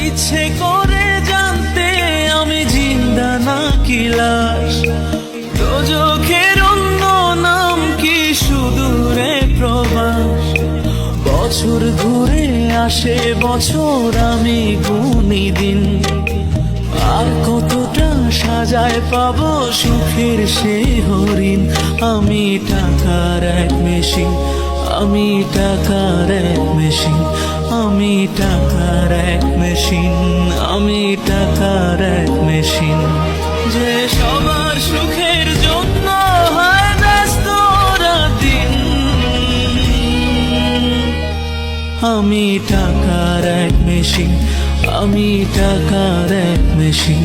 ইচ্ছে করে জানতে আমি জিন্দা নাকি লাশ, দোজখের অন্য নাম কি সুদূরে প্রবাস। বছর ঘুরে আসে বছর, আমি গুনি দিন, আর কতটা সাজায় পাবো সুখের সেই হরিণ। আমি টাকার এক মেশিন, আমি টাকার এক মেশিন, আমি টাকার এক মেশিন, আমি টাকার এক মেশিন, যে সবার সুখের জন্য হয় ব্যস্ত রাতদিন। আমি টাকার এক মেশিন, আমি টাকার এক মেশিন।